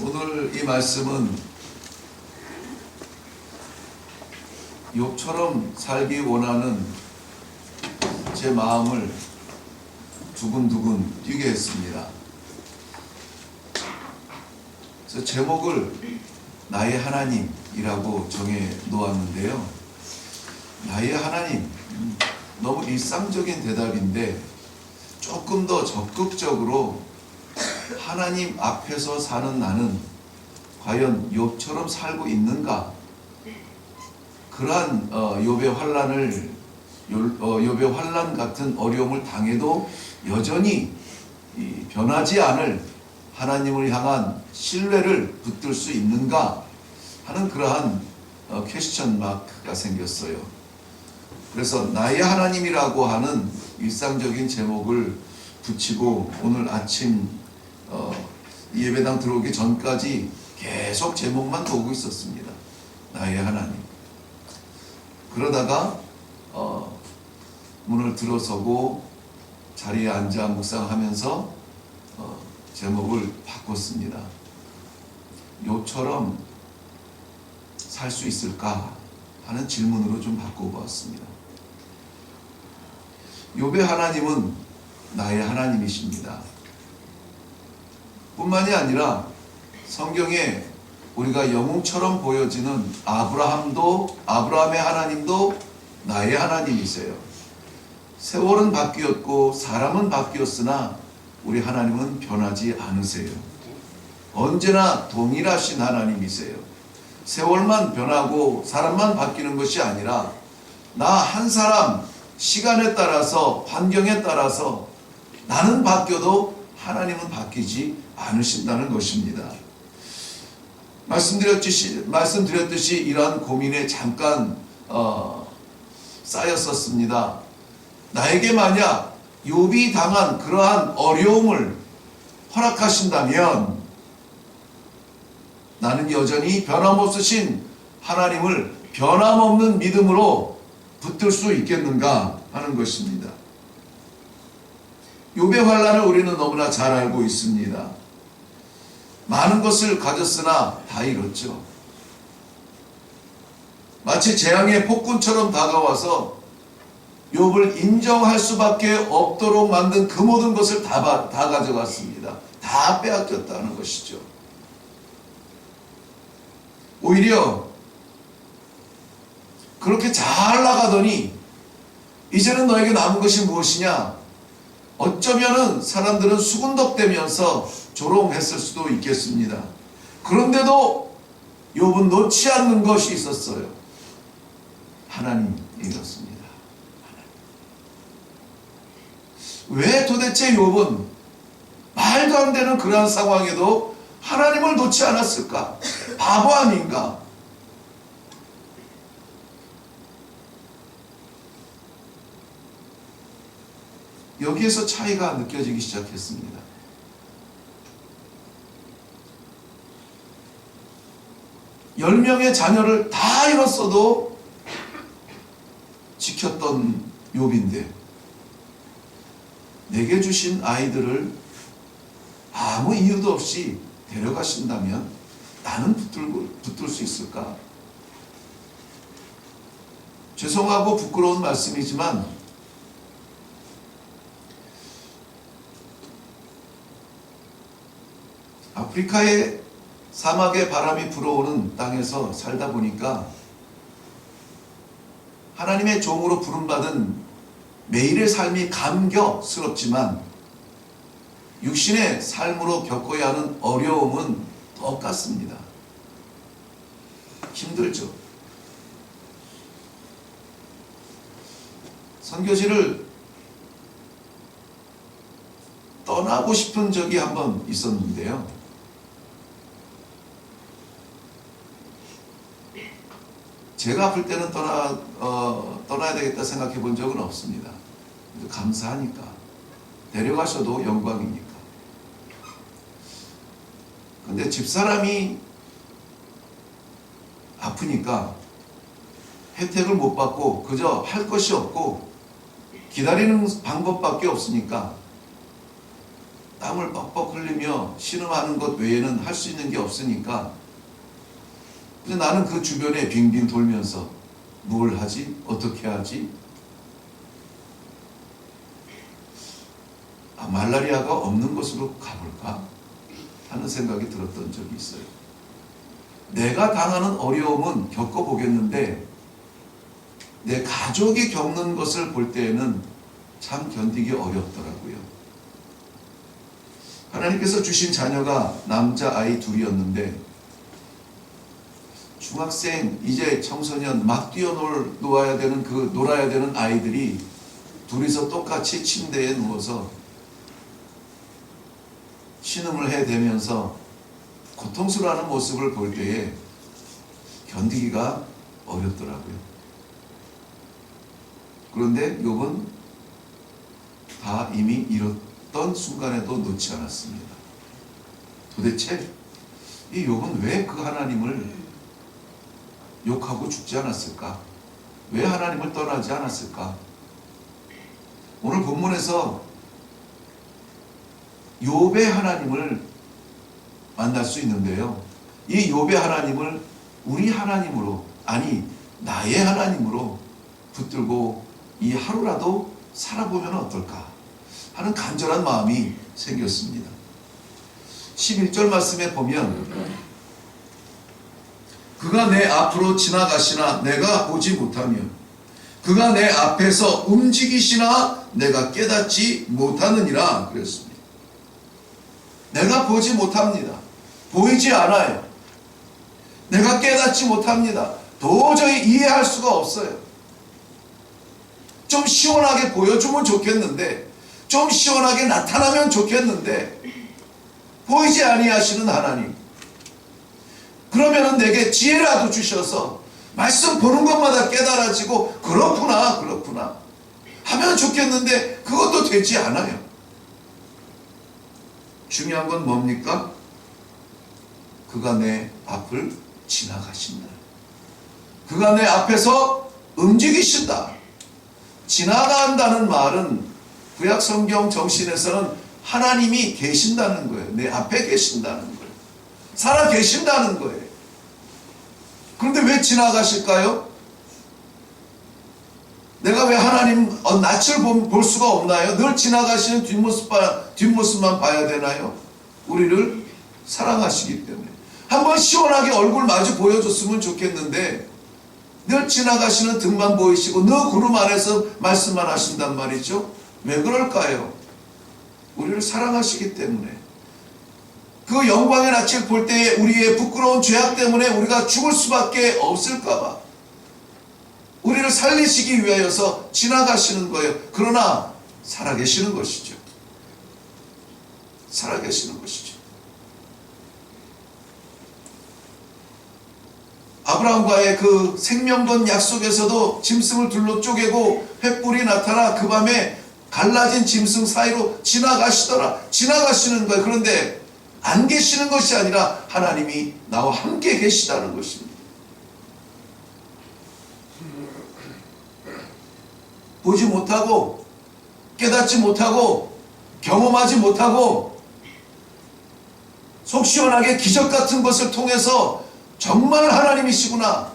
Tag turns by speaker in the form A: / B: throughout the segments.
A: 오늘 이 말씀은 욥처럼 살기 원하는 제 마음을 두근두근 뛰게 했습니다. 그래서 제목을 나의 하나님이라고 정해 놓았는데요. 나의 하나님, 너무 일상적인 대답인데 조금 더 적극적으로 하나님 앞에서 사는 나는 과연 욥처럼 살고 있는가? 그러한 욥의 환난 같은 어려움을 당해도 여전히 변하지 않을 하나님을 향한 신뢰를 붙들 수 있는가 하는 그러한 퀘스천 마크가 생겼어요. 그래서 나의 하나님이라고 하는 일상적인 제목을 붙이고 오늘 아침 예배당 들어오기 전까지 계속 제목만 보고 있었습니다. 나의 하나님. 그러다가 문을 들어서고 자리에 앉아 묵상하면서 제목을 바꿨습니다. 욥처럼 살 수 있을까 하는 질문으로 좀 바꿔보았습니다. 욥의 하나님은 나의 하나님이십니다. 뿐만이 아니라 성경에 우리가 영웅처럼 보여지는 아브라함의 하나님도 나의 하나님이세요. 세월은 바뀌었고 사람은 바뀌었으나 우리 하나님은 변하지 않으세요. 언제나 동일하신 하나님이세요. 세월만 변하고 사람만 바뀌는 것이 아니라 나 한 사람 시간에 따라서 환경에 따라서 나는 바뀌어도 하나님은 바뀌지 않으신다는 것입니다. 말씀드렸듯이 이러한 고민에 잠깐 쌓였었습니다. 나에게 만약 욥이 당한 그러한 어려움을 허락하신다면 나는 여전히 변함없으신 하나님을 변함없는 믿음으로 붙들 수 있겠는가 하는 것입니다. 욥의 환난을 우리는 너무나 잘 알고 있습니다. 많은 것을 가졌으나 다 잃었죠. 마치 재앙의 폭군처럼 다가와서 욥을 인정할 수밖에 없도록 만든 그 모든 것을 다 가져갔습니다. 다 빼앗겼다는 것이죠. 오히려 그렇게 잘 나가더니 이제는 너에게 남은 것이 무엇이냐? 어쩌면은 사람들은 수군덕대면서 조롱했을 수도 있겠습니다. 그런데도 욥은 놓지 않는 것이 있었어요. 하나님이었습니다. 왜 도대체 욥은 말도 안 되는 그러한 상황에도 하나님을 놓지 않았을까? 바보 아닌가? 여기에서 차이가 느껴지기 시작했습니다. 열 명의 자녀를 다 잃었어도 지켰던 욥인데 내게 주신 아이들을 아무 이유도 없이 데려가신다면 나는 붙들 수 있을까? 죄송하고 부끄러운 말씀이지만 아프리카의 사막의 바람이 불어오는 땅에서 살다 보니까 하나님의 종으로 부름받은 매일의 삶이 감격스럽지만 육신의 삶으로 겪어야 하는 어려움은 똑같습니다. 힘들죠. 선교지를 떠나고 싶은 적이 한번 있었는데요. 제가 아플 때는 떠나야 되겠다 생각해 본 적은 없습니다. 감사하니까. 데려가셔도 영광이니까. 근데 집사람이 아프니까 혜택을 못 받고 그저 할 것이 없고 기다리는 방법밖에 없으니까 땀을 뻑뻑 흘리며 신음하는 것 외에는 할 수 있는 게 없으니까 그래서 나는 그 주변에 빙빙 돌면서 뭘 하지? 어떻게 하지? 말라리아가 없는 곳으로 가볼까? 하는 생각이 들었던 적이 있어요. 내가 당하는 어려움은 겪어보겠는데 내 가족이 겪는 것을 볼 때에는 참 견디기 어렵더라고요. 하나님께서 주신 자녀가 남자아이 둘이었는데 중학생, 이제 청소년 막 뛰어놀아야 되는 아이들이 둘이서 똑같이 침대에 누워서 신음을 해대면서 고통스러워하는 모습을 볼 때에 견디기가 어렵더라고요. 그런데 욥은 다 이미 이뤘던 순간에도 놓지 않았습니다. 도대체 이 욥은 왜 그 하나님을 욕하고 죽지 않았을까? 왜 하나님을 떠나지 않았을까? 오늘 본문에서 욥의 하나님을 만날 수 있는데요. 이 욥의 하나님을 우리 하나님으로, 아니 나의 하나님으로 붙들고 이 하루라도 살아보면 어떨까 하는 간절한 마음이 생겼습니다. 11절 말씀에 보면 그가 내 앞으로 지나가시나 내가 보지 못하며 그가 내 앞에서 움직이시나 내가 깨닫지 못하느니라 그랬습니다. 내가 보지 못합니다. 보이지 않아요. 내가 깨닫지 못합니다. 도저히 이해할 수가 없어요. 좀 시원하게 보여주면 좋겠는데, 좀 시원하게 나타나면 좋겠는데 보이지 아니하시는 하나님, 그러면은 내게 지혜라도 주셔서 말씀 보는 것마다 깨달아지고 그렇구나 하면 좋겠는데 그것도 되지 않아요. 중요한 건 뭡니까? 그가 내 앞을 지나가신다. 그가 내 앞에서 움직이신다. 지나간다는 말은 구약 성경 정신에서는 하나님이 계신다는 거예요. 내 앞에 계신다는 거예요. 살아 계신다는 거예요. 그런데 왜 지나가실까요? 내가 왜 하나님 낯을 볼 수가 없나요? 늘 지나가시는 뒷모습만 봐야 되나요? 우리를 사랑하시기 때문에. 한번 시원하게 얼굴 마주 보여줬으면 좋겠는데 늘 지나가시는 등만 보이시고 늘 구름 안에서 말씀만 하신단 말이죠. 왜 그럴까요? 우리를 사랑하시기 때문에. 그 영광의 낯을 볼 때에 우리의 부끄러운 죄악 때문에 우리가 죽을 수밖에 없을까봐 우리를 살리시기 위하여서 지나가시는 거예요. 그러나 살아계시는 것이죠. 살아계시는 것이죠. 아브라함과의 그 생명건 약속에서도 짐승을 둘로 쪼개고 횃불이 나타나 그 밤에 갈라진 짐승 사이로 지나가시더라. 지나가시는 거예요. 그런데 안 계시는 것이 아니라 하나님이 나와 함께 계시다는 것입니다. 보지 못하고 깨닫지 못하고 경험하지 못하고 속 시원하게 기적 같은 것을 통해서 정말 하나님이시구나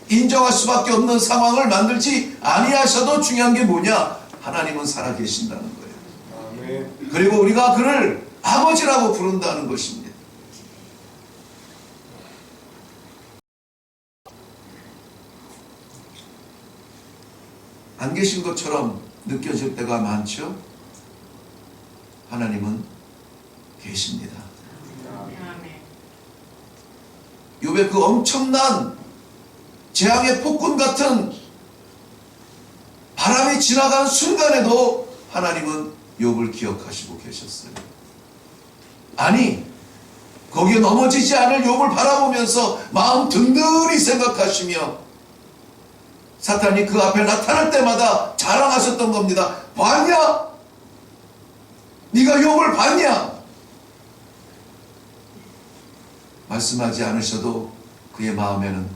A: 인정할 수밖에 없는 상황을 만들지 아니하셔도 중요한 게 뭐냐? 하나님은 살아계신다는 거예요. 아멘. 그리고 우리가 그를 아버지라고 부른다는 것입니다. 안 계신 것처럼 느껴질 때가 많죠? 하나님은 계십니다. 욥의 그 엄청난 재앙의 폭군 같은 바람이 지나간 순간에도 하나님은 욥을 기억하시고 계셨어요. 아니, 거기에 넘어지지 않을 욥을 바라보면서 마음 든든히 생각하시며 사탄이 그 앞에 나타날 때마다 자랑하셨던 겁니다. 봤냐? 네가 욥을 봤냐? 말씀하지 않으셔도 그의 마음에는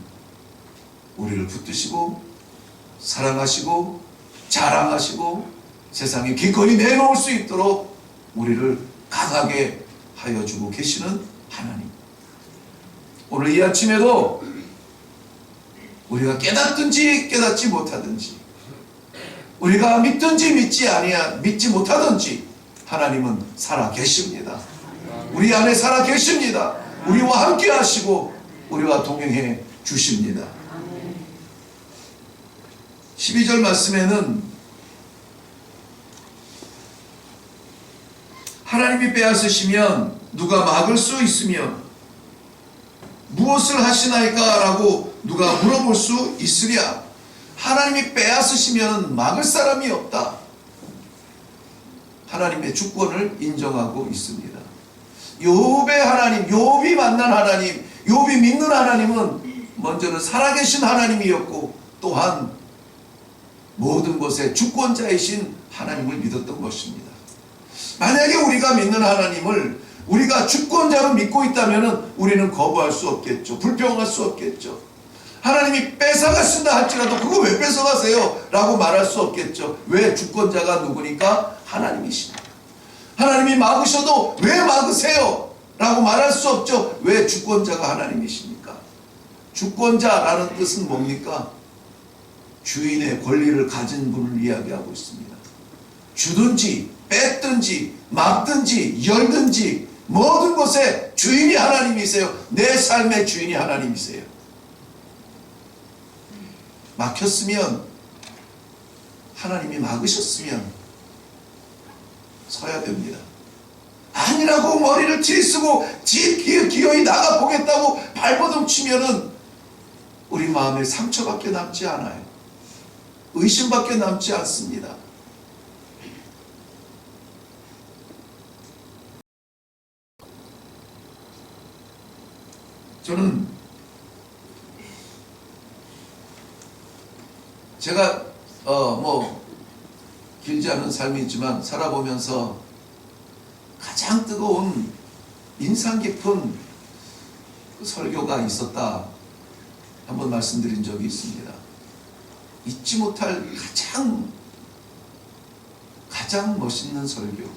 A: 우리를 붙드시고 사랑하시고 자랑하시고 세상에 기꺼이 내놓을 수 있도록 우리를 강하게 하여 주고 계시는 하나님. 오늘 이 아침에도 우리가 깨닫든지 깨닫지 못하든지, 우리가 믿든지 믿지 못하든지 하나님은 살아 계십니다. 우리 안에 살아 계십니다. 우리와 함께 하시고 우리와 동행해 주십니다. 12절 말씀에는 하나님이 빼앗으시면 누가 막을 수 있으며 무엇을 하시나이까? 라고 누가 물어볼 수 있으랴. 하나님이 빼앗으시면 막을 사람이 없다. 하나님의 주권을 인정하고 있습니다. 욥의 하나님, 욥이 만난 하나님, 욥이 믿는 하나님은 먼저는 살아계신 하나님이었고 또한 모든 것의 주권자이신 하나님을 믿었던 것입니다. 만약에 우리가 믿는 하나님을 우리가 주권자로 믿고 있다면 우리는 거부할 수 없겠죠. 불평할 수 없겠죠. 하나님이 뺏어가신다 할지라도 그거 왜 뺏어가세요? 라고 말할 수 없겠죠. 왜? 주권자가 누구니까? 하나님이십니다. 하나님이 막으셔도 왜 막으세요? 라고 말할 수 없죠. 왜? 주권자가 하나님이시니까. 주권자라는 뜻은 뭡니까? 주인의 권리를 가진 분을 이야기하고 있습니다. 주든지 뺏든지 막든지 열든지 모든 것에 주인이 하나님이세요. 내 삶의 주인이 하나님이세요. 막혔으면, 하나님이 막으셨으면 서야 됩니다. 아니라고 머리를 들이쓰고 기어이 나가 보겠다고 발버둥 치면은 우리 마음에 상처밖에 남지 않아요. 의심밖에 남지 않습니다. 저는 제가 길지 않은 삶이 있지만 살아보면서 가장 뜨거운 인상 깊은 설교가 있었다 한번 말씀드린 적이 있습니다. 잊지 못할 가장 멋있는 설교,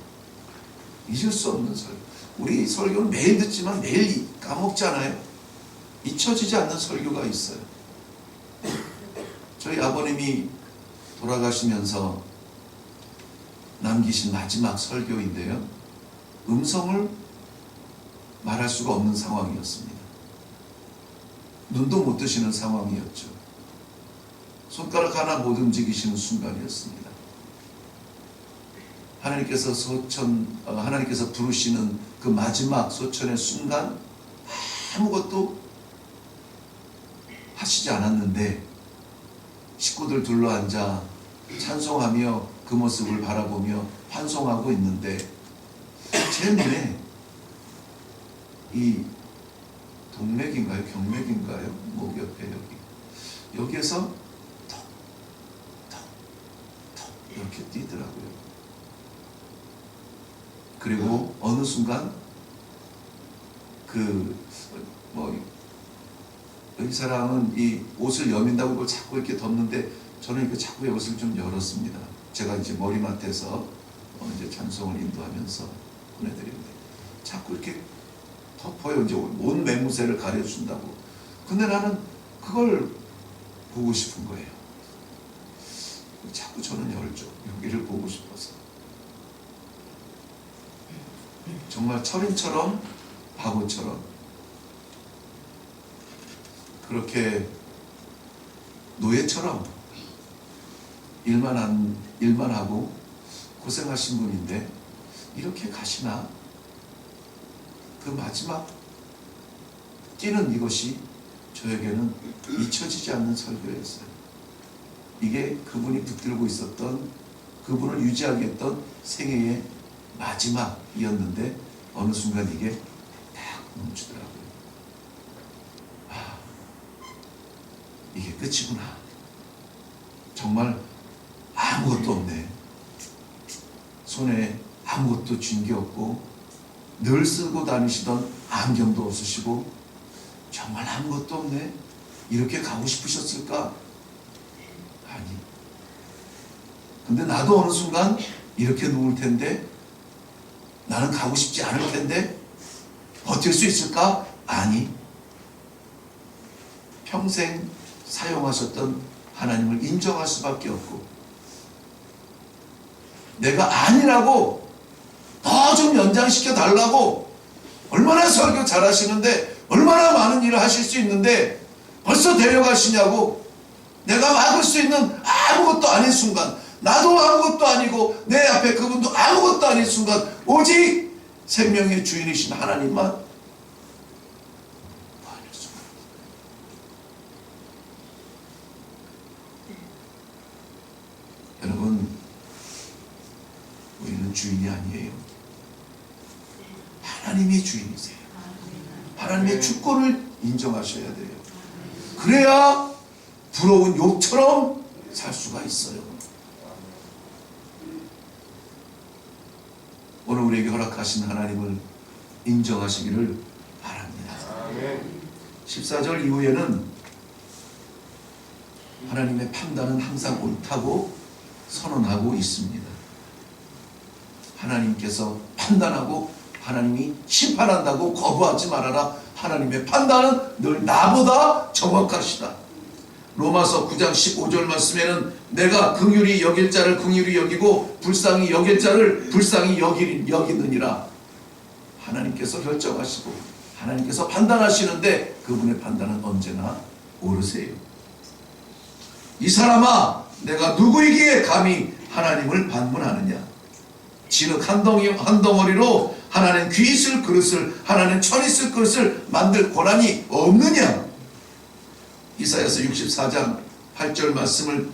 A: 잊을 수 없는 설교. 우리 설교는 매일 듣지만 매일 까먹잖아요. 잊혀지지 않는 설교가 있어요. 저희 아버님이 돌아가시면서 남기신 마지막 설교인데요, 음성을 말할 수가 없는 상황이었습니다. 눈도 못 뜨시는 상황이었죠. 손가락 하나 못 움직이시는 순간이었습니다. 하나님께서 부르시는 그 마지막 소천의 순간 아무것도 하시지 않았는데 식구들 둘러앉아 찬송하며 그 모습을 바라보며 환송하고 있는데 제 눈에 이 동맥인가요? 경맥인가요? 목 옆에 여기에서 턱 이렇게 뛰더라고요. 그리고 어느 순간 이 사람은 이 옷을 여민다고 그걸 자꾸 이렇게 덮는데 저는 이거 자꾸 옷을 좀 열었습니다. 제가 이제 머리맡에서 이제 찬송을 인도하면서 보내드리는데 자꾸 이렇게 덮어요. 이제 온 매무새를 가려준다고. 근데 나는 그걸 보고 싶은 거예요. 자꾸 저는 열죠. 여기를 보고 싶어서. 정말 철인처럼 바보처럼 그렇게 노예처럼 일만 하고 고생하신 분인데 이렇게 가시나? 그 마지막 뛰는 이것이 저에게는 잊혀지지 않는 설교였어요. 이게 그분이 붙들고 있었던, 그분을 유지하게 했던 생애의 마지막이었는데 어느 순간 이게 딱 멈추더라고요. 이게 끝이구나. 정말 아무것도 없네. 손에 아무것도 쥔 게 없고 늘 쓰고 다니시던 안경도 없으시고 정말 아무것도 없네. 이렇게 가고 싶으셨을까? 아니. 근데 나도 어느 순간 이렇게 누울 텐데 나는 가고 싶지 않을 텐데 버틸 수 있을까? 아니. 평생 사용하셨던 하나님을 인정할 수밖에 없고, 내가 아니라고 더 좀 연장시켜 달라고, 얼마나 설교 잘하시는데 얼마나 많은 일을 하실 수 있는데 벌써 데려가시냐고. 내가 막을 수 있는 아무것도 아닌 순간, 나도 아무것도 아니고 내 앞에 그분도 아무것도 아닌 순간, 오직 생명의 주인이신 하나님만 아닐 수가 없어요. 여러분, 우리는 주인이 아니에요. 하나님이 주인이세요. 하나님의 주권을 인정하셔야 돼요. 그래야 부러운 욥처럼 살 수가 있어요. 오늘 우리에게 허락하신 하나님을 인정하시기를 바랍니다. 14절 이후에는 하나님의 판단은 항상 옳다고 선언하고 있습니다. 하나님께서 판단하고 하나님이 심판한다고 거부하지 말아라. 하나님의 판단은 늘 나보다 정확하시다. 로마서 9장 15절 말씀에는 내가 긍휼히 여길 자를 긍휼히 여기고 불쌍히 여길 자를 불쌍히 여기느니라. 하나님께서 결정하시고 하나님께서 판단하시는데 그분의 판단은 언제나 옳으세요. 이 사람아, 내가 누구이기에 감히 하나님을 반문하느냐. 진흙 한 덩어리로 하나는 귀 있을 그릇을, 하나는 천 있을 그릇을 만들 권한이 없느냐. 이사야서 64장 8절 말씀을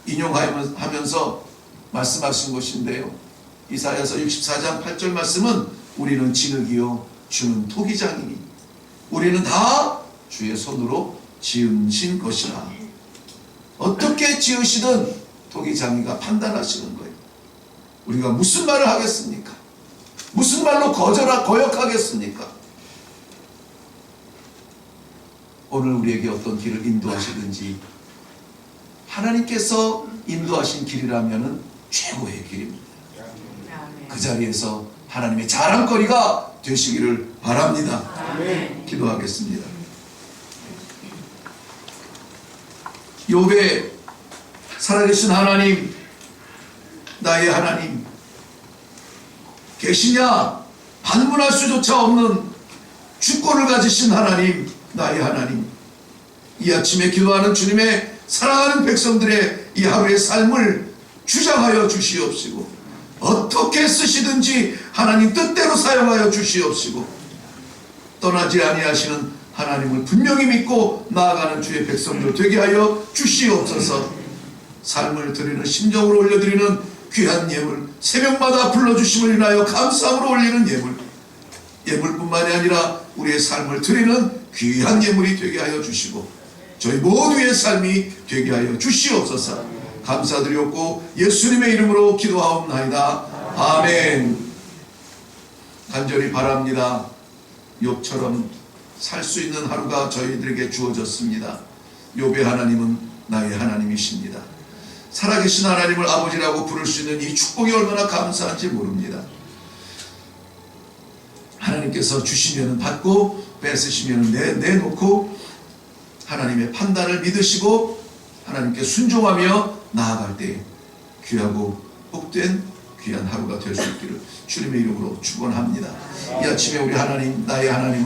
A: 인용하면서 말씀하신 것인데요. 이사야서 64장 8절 말씀은 우리는 진흙이요 주는 토기장이니 우리는 다 주의 손으로 지으신 것이라. 어떻게 지으시든 토기장이가 판단하시는 거예요. 우리가 무슨 말을 하겠습니까? 무슨 말로 거역하겠습니까? 오늘 우리에게 어떤 길을 인도하시든지 하나님께서 인도하신 길이라면 최고의 길입니다. 그 자리에서 하나님의 자랑거리가 되시기를 바랍니다. 기도하겠습니다. 욥의 살아계신 하나님, 나의 하나님 계시냐? 반문할 수조차 없는 주권을 가지신 하나님, 나의 하나님, 이 아침에 기도하는 주님의 사랑하는 백성들의 이 하루의 삶을 주장하여 주시옵시고 어떻게 쓰시든지 하나님 뜻대로 사용하여 주시옵시고 떠나지 아니하시는 하나님을 분명히 믿고 나아가는 주의 백성들 되게 하여 주시옵소서. 삶을 드리는, 심정으로 올려드리는 귀한 예물, 새벽마다 불러주심을 인하여 감사함으로 올리는 예물뿐만이 아니라 우리의 삶을 드리는 귀한 예물이 되게 하여 주시고 저희 모두의 삶이 되게 하여 주시옵소서. 감사드렸고 예수님의 이름으로 기도하옵나이다. 아멘. 간절히 바랍니다. 욥처럼 살 수 있는 하루가 저희들에게 주어졌습니다. 욥의 하나님은 나의 하나님이십니다. 살아계신 하나님을 아버지라고 부를 수 있는 이 축복이 얼마나 감사한지 모릅니다. 하나님께서 주시면 받고 뺏으시면 내놓고 하나님의 판단을 믿으시고 하나님께 순종하며 나아갈 때 귀하고 복된 귀한 하루가 될 수 있기를 주님의 이름으로 축원합니다. 이 아침에 우리 하나님, 나의 하나님을